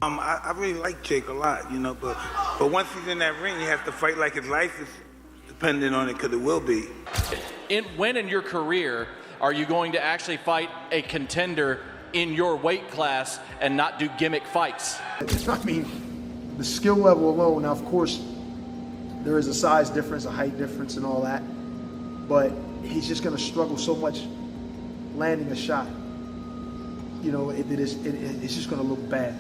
I really like Jake a lot, but once he's in that ring, he has to fight like his life is dependent on it, because it will be. When in your career are you going to actually fight a contender in your weight class and not do gimmick fights? I mean, the skill level alone, now of course, there is a size difference, a height difference and all that, but he's just gonna struggle so much landing a shot. It's just gonna look bad.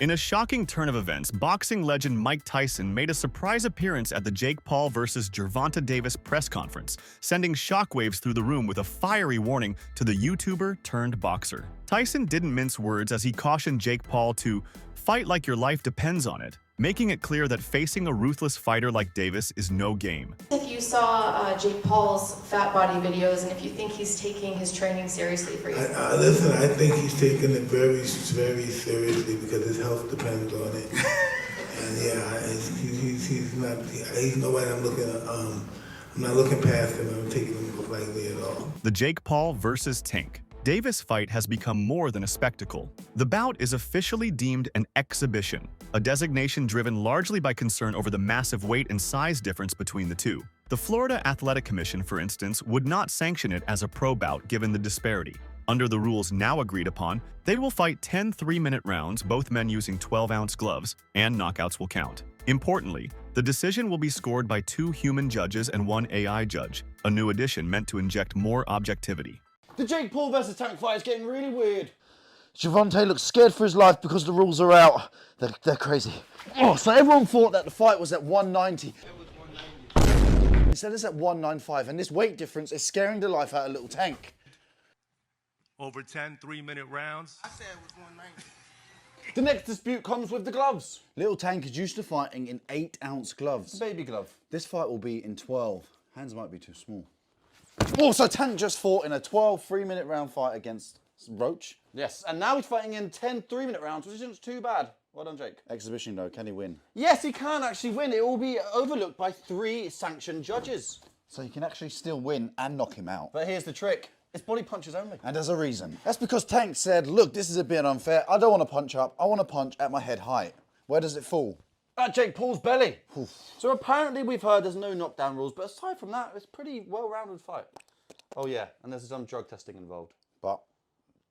In a shocking turn of events, boxing legend Mike Tyson made a surprise appearance at the Jake Paul vs. Gervonta Davis press conference, sending shockwaves through the room with a fiery warning to the YouTuber turned boxer. Tyson didn't mince words as he cautioned Jake Paul to fight like your life depends on it, making it clear that facing a ruthless fighter like Davis is no game. If you saw Jake Paul's fat body videos, and if you think he's taking his training seriously for you. Listen, I think he's taking it very, very seriously because his health depends on it. And yeah, he's nobody I'm not looking past him. I'm taking him lightly at all. The Jake Paul vs. Tank Davis fight has become more than a spectacle. The bout is officially deemed an exhibition, a designation driven largely by concern over the massive weight and size difference between the two. The Florida Athletic Commission, for instance, would not sanction it as a pro bout given the disparity. Under the rules now agreed upon, they will fight 10 3-minute rounds, both men using 12-ounce gloves, and knockouts will count. Importantly, the decision will be scored by 2 human judges and 1 AI judge, a new addition meant to inject more objectivity. The Jake Paul versus Tank fight is getting really weird. Gervonta looks scared for his life because the rules are out. They're crazy. Oh, so everyone thought that the fight was at 190. Instead it's at 195, and this weight difference is scaring the life out of little Tank. Over 10 3-minute rounds. I said it was 190. The next dispute comes with the gloves. Little Tank is used to fighting in 8-ounce gloves. Baby glove. This fight will be in 12. Hands might be too small. Oh, so Tank just fought in a 12 3-minute round fight against Roach. Yes, and now he's fighting in 10 3-minute rounds, which isn't too bad. Well done, Jake. Exhibition though, can he win? Yes, he can actually win. It will be overlooked by 3 sanctioned judges. So he can actually still win and knock him out. But here's the trick. It's body punches only. And there's a reason. That's because Tank said, look, this is a bit unfair. I don't want to punch up. I want to punch at my head height. Where does it fall? At Jake Paul's belly. Oof. So apparently we've heard there's no knockdown rules, but aside from that, it's a pretty well-rounded fight. Oh yeah, and there's some drug testing involved. But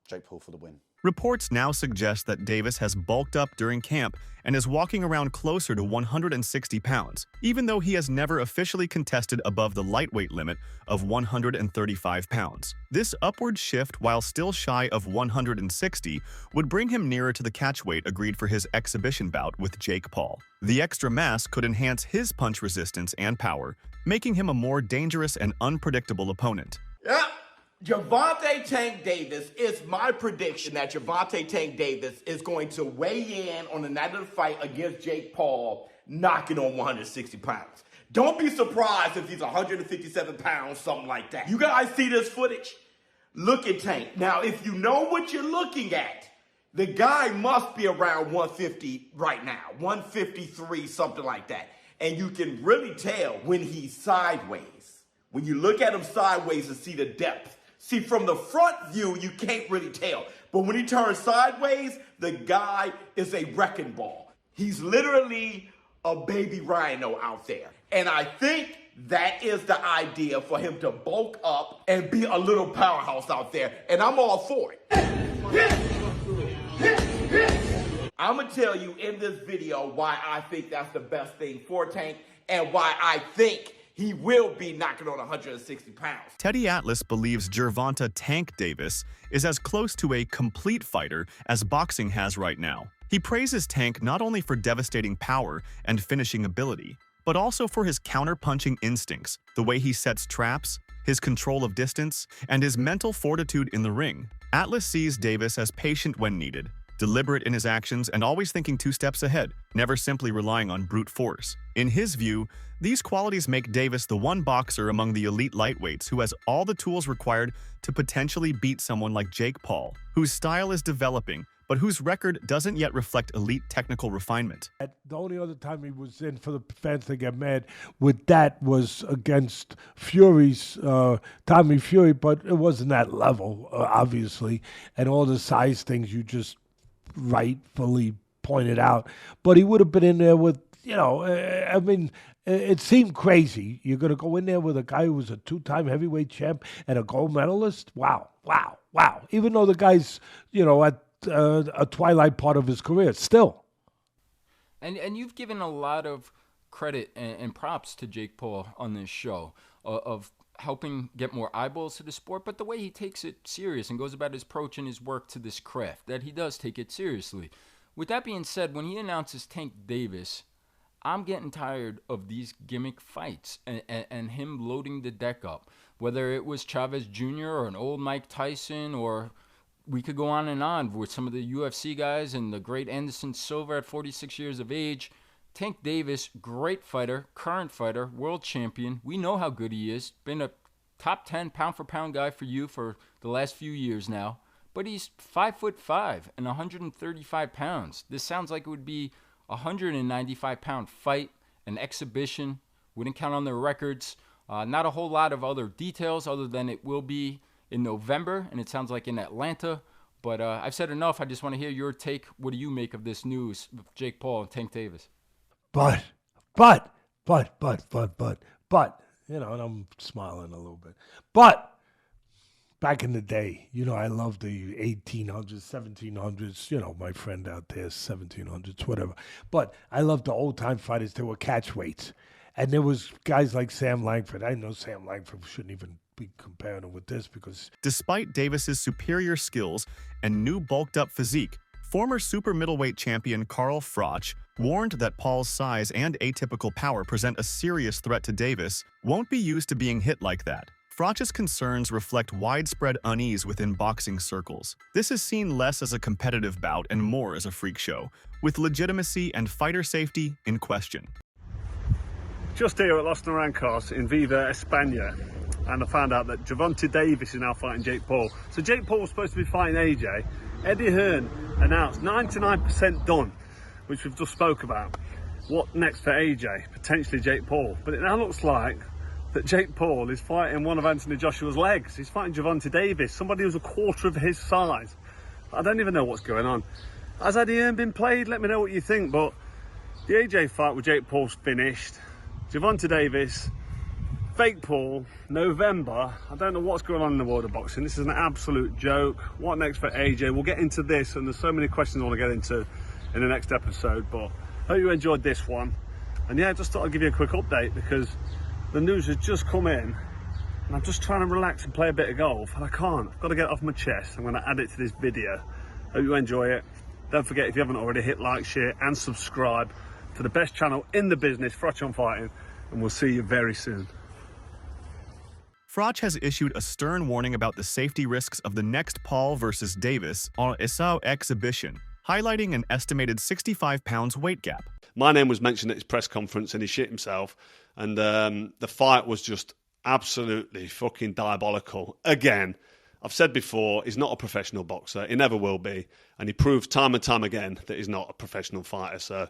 Jake Paul for the win. Reports now suggest that Davis has bulked up during camp and is walking around closer to 160 pounds, even though he has never officially contested above the lightweight limit of 135 pounds. This upward shift, while still shy of 160, would bring him nearer to the catchweight agreed for his exhibition bout with Jake Paul. The extra mass could enhance his punch resistance and power, making him a more dangerous and unpredictable opponent. Yeah. Gervonta Tank Davis, it's my prediction that Gervonta Tank Davis is going to weigh in on the night of the fight against Jake Paul, knocking on 160 pounds. Don't be surprised if he's 157 pounds, something like that. You guys see this footage? Look at Tank. Now, if you know what you're looking at, the guy must be around 150 right now, 153, something like that. And you can really tell when he's sideways. When you look at him sideways and see the depth. See, from the front view, you can't really tell. But when he turns sideways, the guy is a wrecking ball. He's literally a baby rhino out there. And I think that is the idea for him to bulk up and be a little powerhouse out there. And I'm all for it. I'm going to tell you in this video why I think that's the best thing for Tank and why I think he will be knocking on 160 pounds. Teddy Atlas believes Gervonta Tank Davis is as close to a complete fighter as boxing has right now. He praises Tank not only for devastating power and finishing ability, but also for his counter-punching instincts, the way he sets traps, his control of distance, and his mental fortitude in the ring. Atlas sees Davis as patient when needed, deliberate in his actions and always thinking 2 steps ahead, never simply relying on brute force. In his view, these qualities make Davis the one boxer among the elite lightweights who has all the tools required to potentially beat someone like Jake Paul, whose style is developing, but whose record doesn't yet reflect elite technical refinement. The only other time he was in, for the fans to get mad with that, was against Fury's, Tommy Fury, but it wasn't that level, obviously. And all the size things you just rightfully pointed out. But he would have been in there with, I mean, it seemed crazy. You're going to go in there with a guy who was a 2-time heavyweight champ and a gold medalist? Wow. Even though the guy's, at a twilight part of his career, still. And you've given a lot of credit and props to Jake Paul on this show of helping get more eyeballs to the sport, but the way he takes it serious and goes about his approach and his work to this craft, that he does take it seriously. With that being said, when he announces Tank Davis, I'm getting tired of these gimmick fights and him loading the deck up. Whether it was Chavez Jr. or an old Mike Tyson, or we could go on and on with some of the UFC guys and the great Anderson Silva at 46 years of age. Tank Davis, great fighter, current fighter, world champion. We know how good he is. Been a top 10 pound-for-pound guy for you for the last few years now. But he's 5'5" and 135 pounds. This sounds like it would be a 195-pound fight, an exhibition. Wouldn't count on their records. Not a whole lot of other details other than it will be in November, and it sounds like in Atlanta. But I've said enough. I just want to hear your take. What do you make of this news with Jake Paul and Tank Davis? But, and I'm smiling a little bit. But back in the day, I love the 1800s, 1700s, my friend out there, 1700s, whatever. But I love the old-time fighters. They were catchweights. And there was guys like Sam Langford. I know Sam Langford shouldn't even be comparing him with this because... Despite Davis's superior skills and new bulked-up physique, former super middleweight champion Carl Froch warned that Paul's size and atypical power present a serious threat to Davis won't be used to being hit like that. Froch's concerns reflect widespread unease within boxing circles. This is seen less as a competitive bout and more as a freak show, with legitimacy and fighter safety in question. Just here at Los Naranjos in Viva, España, and I found out that Gervonta Davis is now fighting Jake Paul. So Jake Paul was supposed to be fighting AJ. Eddie Hearn announced 99% done, which we've just spoke about. What next for AJ? Potentially Jake Paul. But it now looks like that Jake Paul is fighting one of Anthony Joshua's legs. He's fighting Gervonta Davis, somebody who's a quarter of his size. I don't even know what's going on. Has Eddie Hearn been played? Let me know what you think. But the AJ fight with Jake Paul's finished. Gervonta Davis, fake Paul, November. I don't know what's going on in the world of boxing. This is an absolute joke. What next for AJ? We'll get into this, and there's so many questions I want to get into in the next episode, but hope you enjoyed this one. And yeah, just thought I'd give you a quick update because the news has just come in and I'm just trying to relax and play a bit of golf, and I can't. I've got to get it off my chest. I'm going to add it to this video. Hope you enjoy it. Don't forget, if you haven't already, hit like, share and subscribe to the best channel in the business, Froch on Fighting, and we'll see you very soon. Froch has issued a stern warning about the safety risks of the next Paul versus Davis on ESAU exhibition, highlighting an estimated 65 pounds weight gap. My name was mentioned at his press conference and he shit himself, and the fight was just absolutely fucking diabolical. Again, I've said before, he's not a professional boxer. He never will be, and he proves time and time again that he's not a professional fighter. So,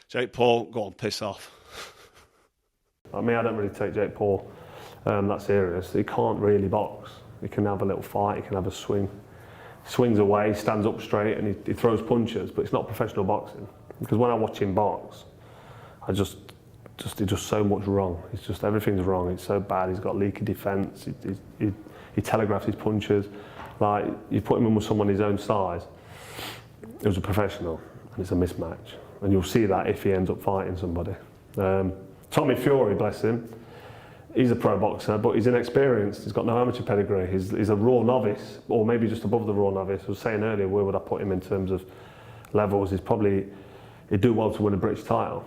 Jake Paul, go on, piss off. I mean, I don't really take Jake Paul that serious. He can't really box. He can have a little fight, he can have a swing. He swings away, stands up straight, and he throws punches, but it's not professional boxing. Because when I watch him box, he's just so much wrong. It's just, everything's wrong. It's so bad. He's got leaky defence. He telegraphs his punches. Like, you put him in with someone his own size, it was a professional, and it's a mismatch. And you'll see that if he ends up fighting somebody. Tommy Fury, bless him, he's a pro boxer, but he's inexperienced. He's got no amateur pedigree. He's a raw novice, or maybe just above the raw novice. I was saying earlier, where would I put him in terms of levels? He'd do well to win a British title.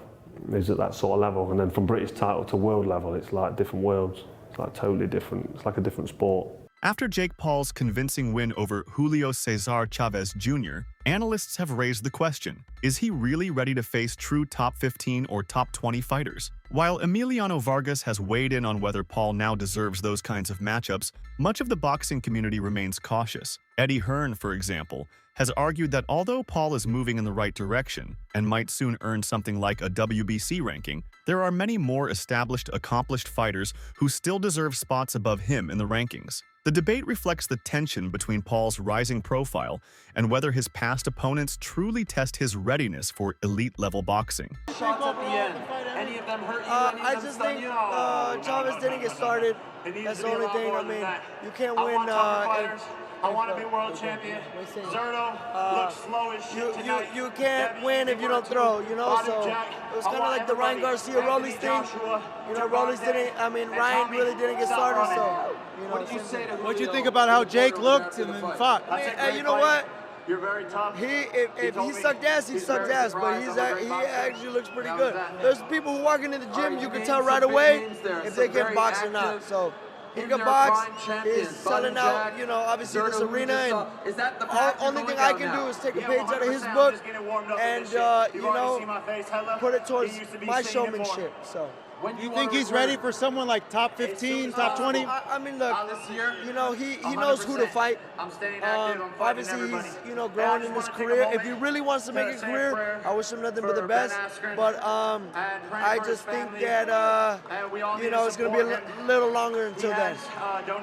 He's at that sort of level. And then from British title to world level, it's like different worlds. It's like totally different. It's like a different sport. After Jake Paul's convincing win over Julio Cesar Chavez Jr., analysts have raised the question, is he really ready to face true top 15 or top 20 fighters? While Emiliano Vargas has weighed in on whether Paul now deserves those kinds of matchups, much of the boxing community remains cautious. Eddie Hearn, for example, has argued that although Paul is moving in the right direction and might soon earn something like a WBC ranking, there are many more established, accomplished fighters who still deserve spots above him in the rankings. The The debate reflects the tension between Paul's rising profile and whether his past opponents truly test his readiness for elite-level boxing. Shots at the end. Any of them hurt you? I just think Chavez didn't get started. That's the only thing. I mean, you can't win. I want to be world champion. Zerto looks slow as shit tonight. You can't win if you don't throw, you know? So it was kind of like the Ryan Garcia Rollies thing. You know, Rollies didn't, I mean, Ryan really didn't get started, so, you know. What do you think about how Jake looked and then fought? I mean, you know what? You're very tough. If he sucked ass, he sucked ass, but he actually looks pretty good. There's people who walking in the gym, you can tell right away if they can box or not. So he can box, he's selling out, you know, obviously this arena, and the only thing I can do is take a page out of his book and, you know, put it towards my showmanship, so. Do you think he's ready for someone like top 15, top 20? I mean, look, you know, he knows who to fight. Obviously, he's, you know, growing in his career. If he really wants to make a career, I wish him nothing but the best. But I just think that, you know, it's going to be a little longer until then.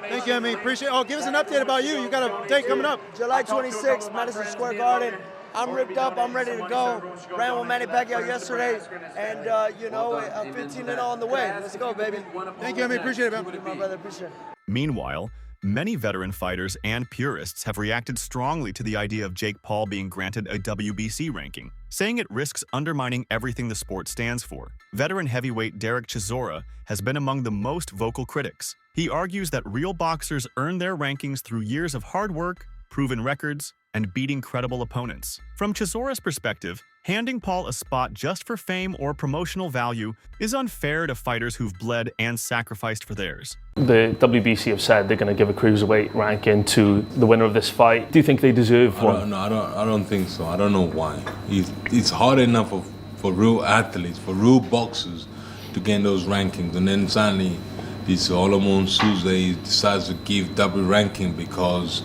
Thank you, Emmy. Appreciate it. Oh, give us an update about you. You got a date coming up. July 26th, Madison Square Garden. I'm ripped up. I'm ready to go. Ran with Manny Pacquiao yesterday, and you know, 15-0 on the way. Let's go, baby. Thank you, Emmy. Appreciate it, man. My brother, appreciate it. Meanwhile, many veteran fighters and purists have reacted strongly to the idea of Jake Paul being granted a WBC ranking, saying it risks undermining everything the sport stands for. Veteran heavyweight Derek Chisora has been among the most vocal critics. He argues that real boxers earn their rankings through years of hard work, proven records, and beating credible opponents. From Chisora's perspective, handing Paul a spot just for fame or promotional value is unfair to fighters who've bled and sacrificed for theirs. The WBC have said they're going to give a cruiserweight ranking to the winner of this fight. Do you think they deserve one? No, I don't think so. I don't know why. It's hard enough for real athletes, for real boxers, to gain those rankings, and then suddenly this Solomon Souza decides to give double ranking because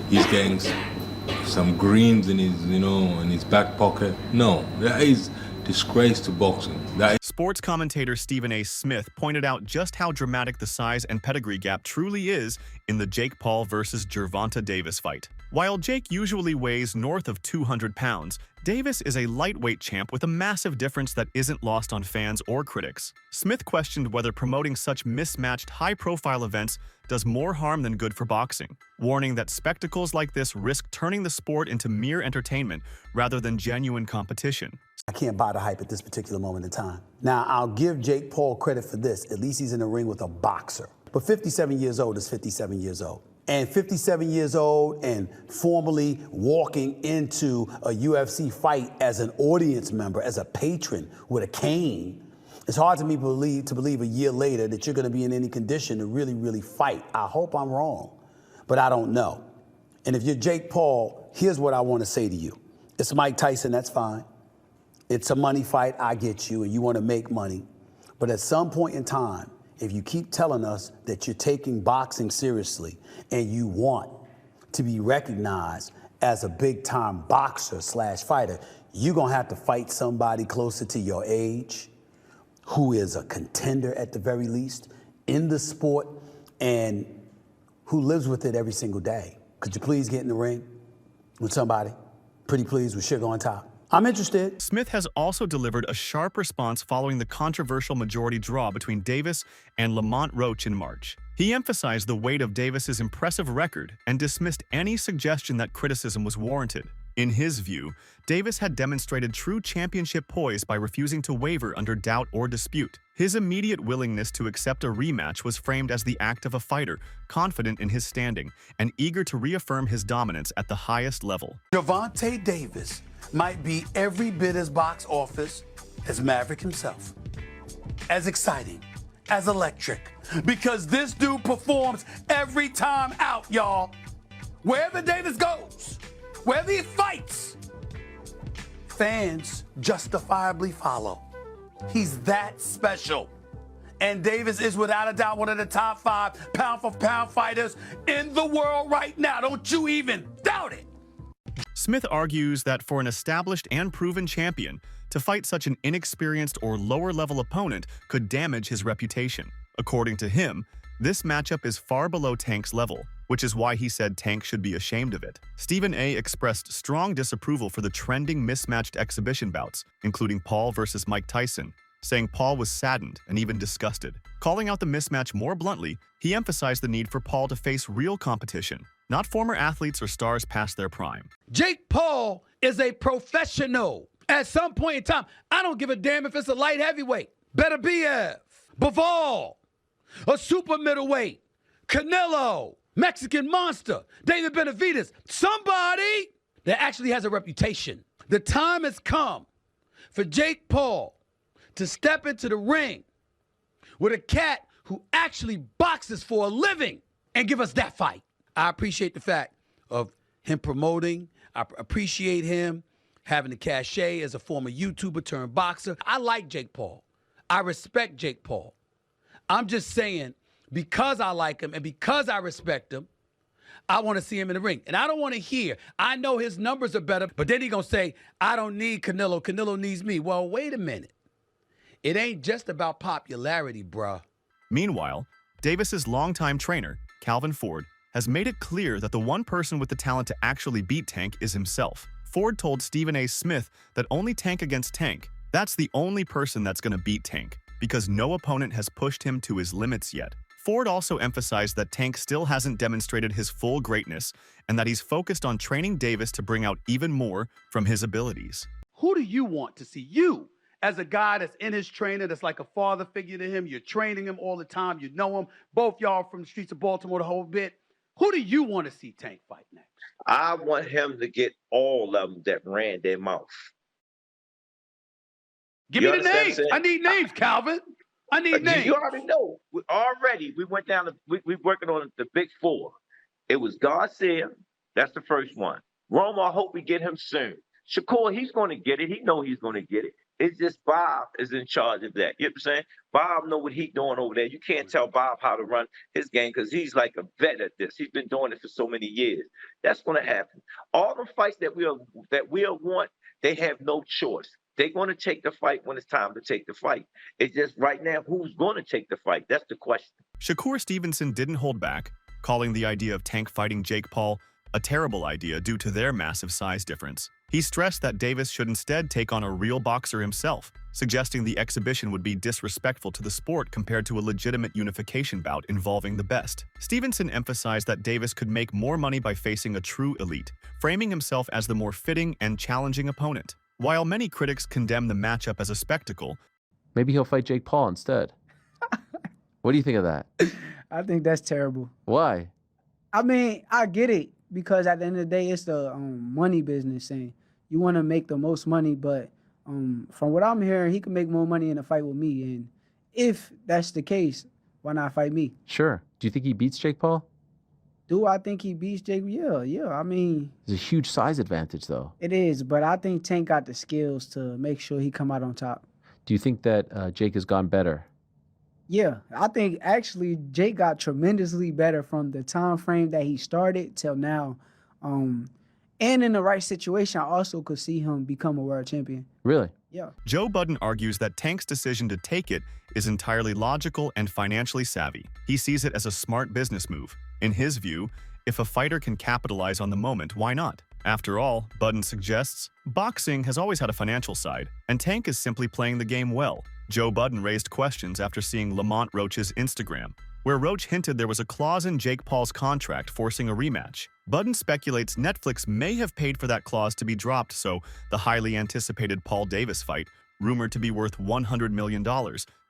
he's getting some greens in his, you know, in his back pocket. No, that is disgrace to boxing. Sports commentator Stephen A. Smith pointed out just how dramatic the size and pedigree gap truly is in the Jake Paul versus Gervonta Davis fight. While Jake usually weighs north of 200 pounds, Davis is a lightweight champ with a massive difference that isn't lost on fans or critics. Smith questioned whether promoting such mismatched high-profile events does more harm than good for boxing, warning that spectacles like this risk turning the sport into mere entertainment rather than genuine competition. I can't buy the hype at this particular moment in time. Now, I'll give Jake Paul credit for this. At least he's in the ring with a boxer. But 57 years old is 57 years old. And 57 years old and formally walking into a UFC fight as an audience member, as a patron with a cane, it's hard to me believe a year later that you're going to be in any condition to really, really fight. I hope I'm wrong, but I don't know. And if you're Jake Paul, here's what I want to say to you. It's Mike Tyson, that's fine. It's a money fight, I get you, and you want to make money. But at some point in time, if you keep telling us that you're taking boxing seriously and you want to be recognized as a big-time boxer / fighter, you're going to have to fight somebody closer to your age, who is a contender at the very least in the sport and who lives with it every single day. Could you please get in the ring with somebody? Pretty please, with sugar on top. I'm interested. Smith has also delivered a sharp response following the controversial majority draw between Davis and Lamont Roach in March. He emphasized the weight of Davis's impressive record and dismissed any suggestion that criticism was warranted. In his view, Davis had demonstrated true championship poise by refusing to waver under doubt or dispute. His immediate willingness to accept a rematch was framed as the act of a fighter, confident in his standing and eager to reaffirm his dominance at the highest level. Gervonta Davis might be every bit as box office as Maverick himself. As exciting, as electric, because this dude performs every time out, y'all. Wherever Davis goes, wherever he fights, fans justifiably follow. He's that special. And Davis is without a doubt one of the top 5 pound-for-pound fighters in the world right now. Don't you even doubt it. Smith argues that for an established and proven champion, to fight such an inexperienced or lower-level opponent could damage his reputation. According to him, This matchup is far below Tank's level, which is why he said Tank should be ashamed of it. Stephen A. expressed strong disapproval for the trending mismatched exhibition bouts, including Paul versus Mike Tyson, saying Paul was saddened and even disgusted. Calling out the mismatch more bluntly, he emphasized the need for Paul to face real competition, not former athletes or stars past their prime. Jake Paul is a professional. At some point in time, I don't give a damn if it's a light heavyweight. Beterbiev, Bivol, a super middleweight, Canelo, Mexican Monster, David Benavidez, somebody that actually has a reputation. The time has come for Jake Paul to step into the ring with a cat who actually boxes for a living and give us that fight. I appreciate the fact of him promoting. I appreciate him having the cachet as a former YouTuber turned boxer. I like Jake Paul. I respect Jake Paul. I'm just saying, because I like him and because I respect him, I want to see him in the ring. And I don't want to hear, I know his numbers are better, but then he's going to say, I don't need Canelo. Canelo needs me. Well, wait a minute. It ain't just about popularity, bruh. Meanwhile, Davis's longtime trainer, Calvin Ford, has made it clear that the one person with the talent to actually beat Tank is himself. Ford told Stephen A. Smith that only Tank against Tank, that's the only person that's going to beat Tank, because no opponent has pushed him to his limits yet. Ford also emphasized that Tank still hasn't demonstrated his full greatness and that he's focused on training Davis to bring out even more from his abilities. Who do you want to see? You, as a guy that's in his trainer, that's like a father figure to him, you're training him all the time, you know him, both y'all from the streets of Baltimore the whole bit. Who do you want to see Tank fight next? I want him to get all of them that ran their mouth. Give me the names. I need names, Calvin. I need names. You already know. We went down to, we working on the big four. It was Garcia. That's the first one. Roma, I hope we get him soon. Shakur, he's going to get it. He know he's going to get it. It's just Bob is in charge of that. You know what I'm saying? Bob know what he's doing over there. You can't tell Bob how to run his game because he's like a vet at this. He's been doing it for so many years. That's going to happen. All the fights that we'll want, they have no choice. They're going to take the fight when it's time to take the fight. It's just right now, who's going to take the fight? That's the question. Shakur Stevenson didn't hold back, calling the idea of Tank fighting Jake Paul a terrible idea due to their massive size difference. He stressed that Davis should instead take on a real boxer himself, suggesting the exhibition would be disrespectful to the sport compared to a legitimate unification bout involving the best. Stevenson emphasized that Davis could make more money by facing a true elite, framing himself as the more fitting and challenging opponent. While many critics condemn the matchup as a spectacle, maybe he'll fight Jake Paul instead. What do you think of that? I think that's terrible. Why? I mean, I get it, because at the end of the day, it's the money business, and you want to make the most money, but from what I'm hearing, he can make more money in a fight with me, and if that's the case, why not fight me? Sure. Do you think he beats Jake Paul? Do I think he beats Jake? Yeah. I mean, there's a huge size advantage, though. It is, but I think Tank got the skills to make sure he come out on top. Do you think that Jake has gone better? Yeah, I think actually Jake got tremendously better from the time frame that he started till now. And in the right situation, I also could see him become a world champion. Really? Yeah. Joe Budden argues that Tank's decision to take it is entirely logical and financially savvy. He sees it as a smart business move. In his view, if a fighter can capitalize on the moment, why not? After all, Budden suggests, boxing has always had a financial side, and Tank is simply playing the game well. Joe Budden raised questions after seeing Lamont Roach's Instagram, where Roach hinted there was a clause in Jake Paul's contract forcing a rematch. Budden speculates Netflix may have paid for that clause to be dropped so the highly anticipated Paul Davis fight, rumored to be worth $100 million,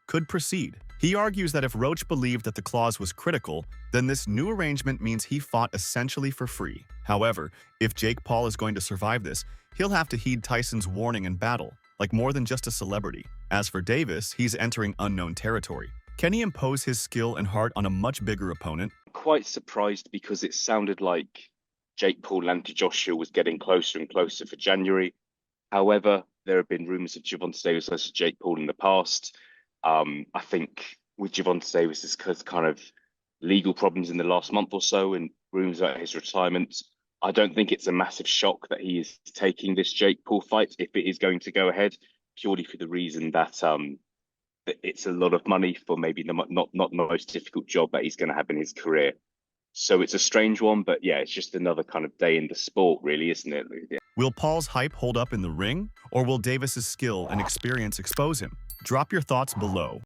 could proceed. He argues that if Roach believed that the clause was critical, then this new arrangement means he fought essentially for free. However, if Jake Paul is going to survive this, he'll have to heed Tyson's warning and battle, like more than just a celebrity. As for Davis, he's entering unknown territory. Can he impose his skill and heart on a much bigger opponent? Quite surprised because it sounded like Jake Paul and Joshua was getting closer and closer for January. However, there have been rumours of Gervonta Davis versus Jake Paul in the past. I think with Gervonta Davis, there's kind of legal problems in the last month or so and rumours about his retirement. I don't think it's a massive shock that he is taking this Jake Paul fight if it is going to go ahead, purely for the reason that it's a lot of money for maybe not the most difficult job that he's going to have in his career. So it's a strange one, but yeah, it's just another kind of day in the sport, really, isn't it? Yeah. Will Paul's hype hold up in the ring, or will Davis's skill and experience expose him? Drop your thoughts below.